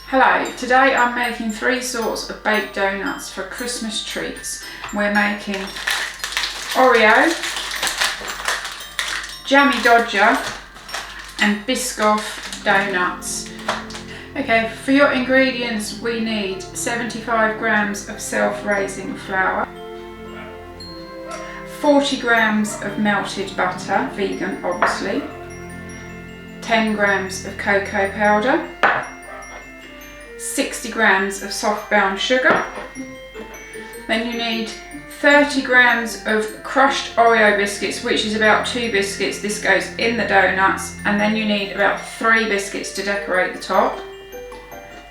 Hello, today I'm making 3 sorts of baked donuts for Christmas treats. We're making Oreo, Jammie Dodger and Biscoff Doughnuts. Okay, for your ingredients we need 75 grams of self-raising flour, 40 grams of melted butter, vegan obviously, 10 grams of cocoa powder, 60 grams of soft brown sugar. Then you need 30 grams of crushed Oreo biscuits, which is about 2 biscuits. This goes in the donuts. And then you need about 3 biscuits to decorate the top.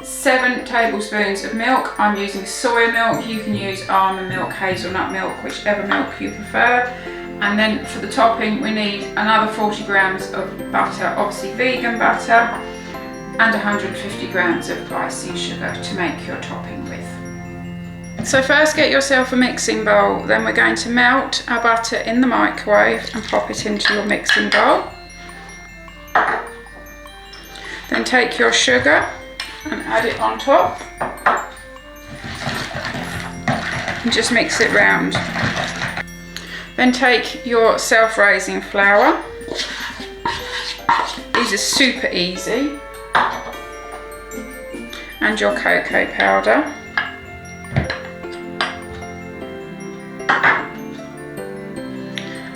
7 tablespoons of milk. I'm using soya milk. You can use almond milk, hazelnut milk, whichever milk you prefer. And then for the topping we need another 40 grams of butter, obviously vegan butter, and 150 grams of icing sugar to make your topping with. So first get yourself a mixing bowl, then we're going to melt our butter in the microwave and pop it into your mixing bowl. Then take your sugar and add it on top and just mix it round. Then take your self-raising flour. These are super easy. And your cocoa powder.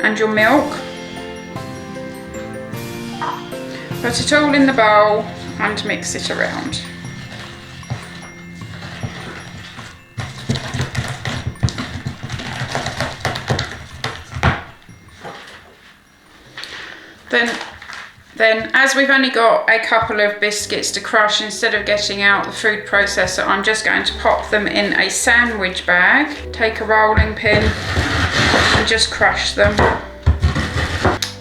And your milk. Put it all in the bowl and mix it around. Then as we've only got a couple of biscuits to crush, instead of getting out the food processor, I'm just going to pop them in a sandwich bag. Take a rolling pin and just crush them.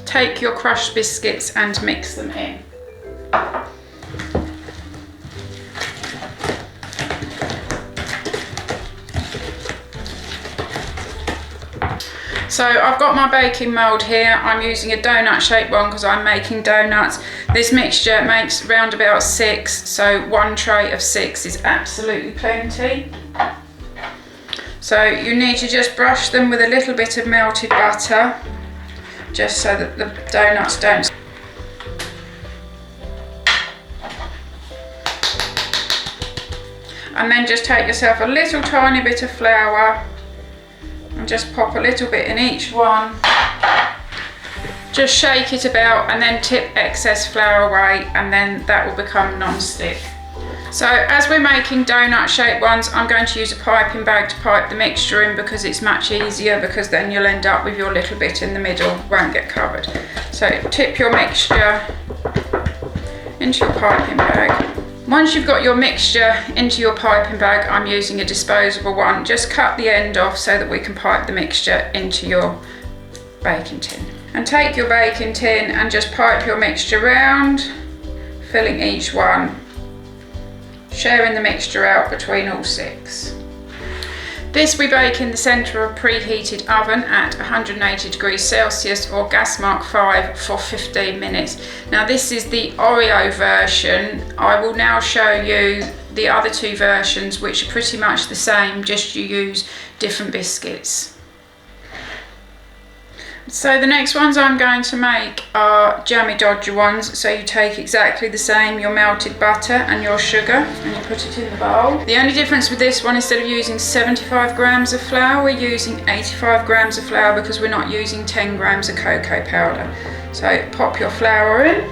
Take your crushed biscuits and mix them in. So I've got my baking mould here. I'm using a donut shaped one because I'm making donuts. This mixture makes round about 6, so 1 tray of 6 is absolutely plenty. So you need to just brush them with a little bit of melted butter, just so that the donuts don't. And then just take yourself a little tiny bit of flour and just pop a little bit in each one. Just shake it about and then tip excess flour away, and then that will become non-stick. So as we're making donut shaped ones, I'm going to use a piping bag to pipe the mixture in because it's much easier, because then you'll end up with your little bit in the middle, won't get covered. So tip your mixture into your piping bag. Once you've got your mixture into your piping bag, I'm using a disposable one. Just cut the end off so that we can pipe the mixture into your baking tin. And take your baking tin and just pipe your mixture round, filling each one, sharing the mixture out between all 6. This we bake in the centre of a preheated oven at 180 degrees Celsius or gas mark 5 for 15 minutes. Now this is the Oreo version. I will now show you the other 2 versions, which are pretty much the same, just you use different biscuits. So the next ones I'm going to make are Jammie Dodger ones. So you take exactly the same, your melted butter and your sugar, and you put it in the bowl. The only difference with this one, instead of using 75 grams of flour, we're using 85 grams of flour because we're not using 10 grams of cocoa powder. So pop your flour in,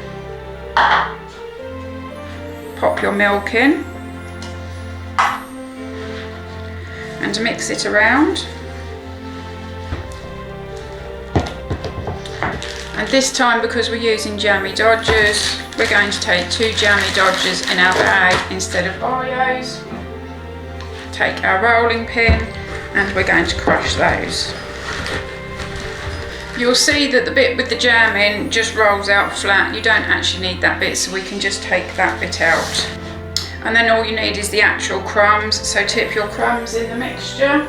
pop your milk in, and mix it around. And this time, because we're using Jammie Dodgers, we're going to take 2 Jammie Dodgers in our bag instead of Oreos. Take our rolling pin and we're going to crush those. You'll see that the bit with the jam in just rolls out flat. You don't actually need that bit, so we can just take that bit out. And then all you need is the actual crumbs. So tip your crumbs in the mixture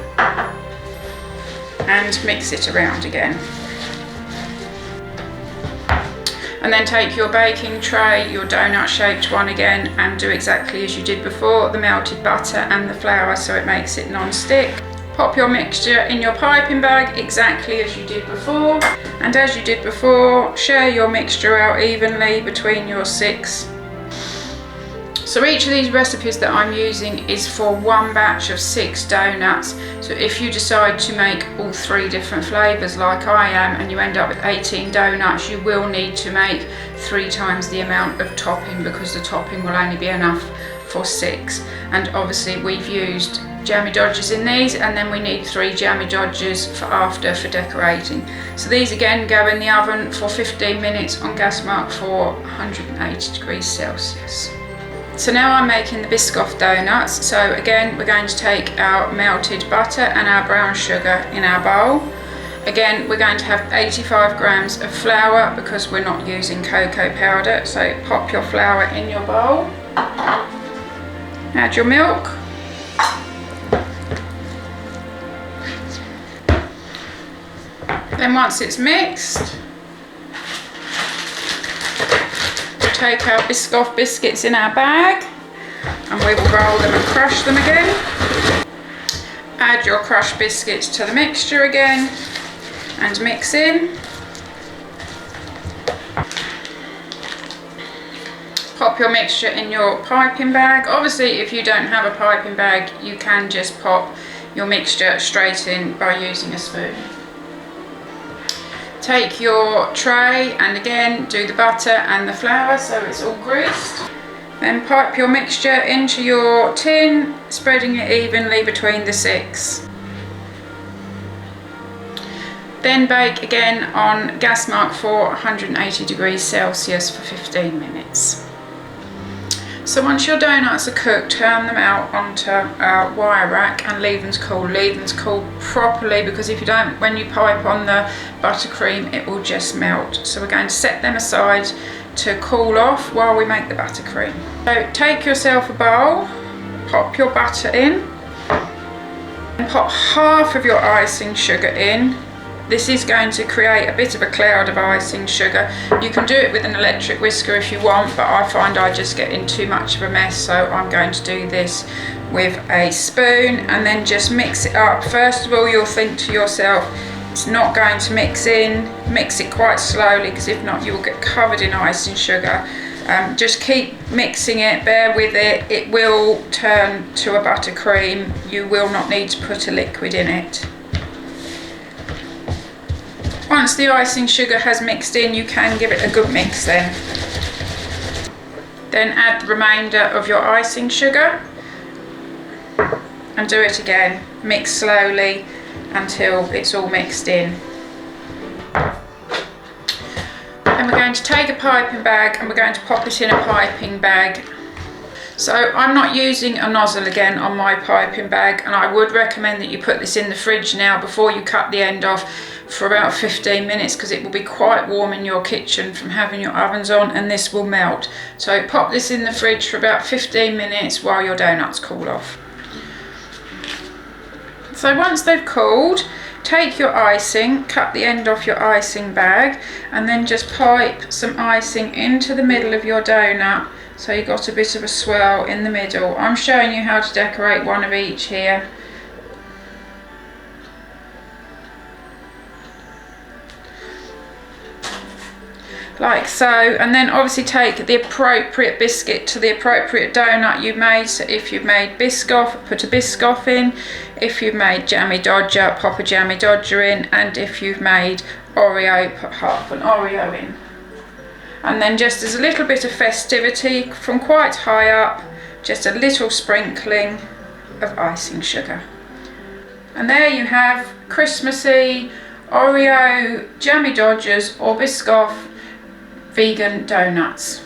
and mix it around again. And then take your baking tray, your donut shaped one again, and do exactly as you did before, the melted butter and the flour so it makes it non-stick. Pop your mixture in your piping bag exactly as you did before, and as you did before, share your mixture out evenly between your 6. So each of these recipes that I'm using is for one batch of 6 donuts. So if you decide to make all 3 different flavours like I am and you end up with 18 donuts, you will need to make 3 times the amount of topping because the topping will only be enough for 6. And obviously we've used Jammie Dodgers in these, and then we need 3 Jammie Dodgers for after for decorating. So these again go in the oven for 15 minutes on gas mark for 180 degrees Celsius. So now I'm making the Biscoff Doughnuts. So again, we're going to take our melted butter and our brown sugar in our bowl. Again, we're going to have 85 grams of flour because we're not using cocoa powder. So pop your flour in your bowl. Add your milk. Then once it's mixed, we'll take our Biscoff biscuits in our bag and we will roll them and crush them again. Add your crushed biscuits to the mixture again and mix in. Pop your mixture in your piping bag. Obviously, if you don't have a piping bag, you can just pop your mixture straight in by using a spoon. Take your tray and again do the butter and the flour so it's all greased. Then pipe your mixture into your tin, spreading it evenly between the 6. Then bake again on gas mark for 180 degrees Celsius for 15 minutes. So once your donuts are cooked, turn them out onto a wire rack and leave them to cool. Leave them to cool properly because if you don't, when you pipe on the buttercream, it will just melt. So we're going to set them aside to cool off while we make the buttercream. So take yourself a bowl, pop your butter in, and pop half of your icing sugar in. This is going to create a bit of a cloud of icing sugar. You can do it with an electric whisker if you want, but I find I just get in too much of a mess, so I'm going to do this with a spoon and then just mix it up. First of all, you'll think to yourself, it's not going to mix in. Mix it quite slowly because if not, you will get covered in icing sugar. Just keep mixing it, bear with it. It will turn to a buttercream. You will not need to put a liquid in it. Once the icing sugar has mixed in, you can give it a good mix then. Then add the remainder of your icing sugar and do it again. Mix slowly until it's all mixed in. Then we're going to take a piping bag and we're going to pop it in a piping bag. So I'm not using a nozzle again on my piping bag, and I would recommend that you put this in the fridge now before you cut the end off for about 15 minutes because it will be quite warm in your kitchen from having your ovens on and this will melt. So pop this in the fridge for about 15 minutes while your donuts cool off. So once they've cooled, take your icing, cut the end off your icing bag and then just pipe some icing into the middle of your donut so you've got a bit of a swirl in the middle. I'm showing you how to decorate one of each here. Like so, and then obviously take the appropriate biscuit to the appropriate donut you've made. So if you've made Biscoff, put a Biscoff in. If you've made Jammie Dodger, pop a Jammie Dodger in. And if you've made Oreo, put half an Oreo in. And then just as a little bit of festivity from quite high up, just a little sprinkling of icing sugar. And there you have Christmassy Oreo Jammie Dodgers or Biscoff vegan donuts.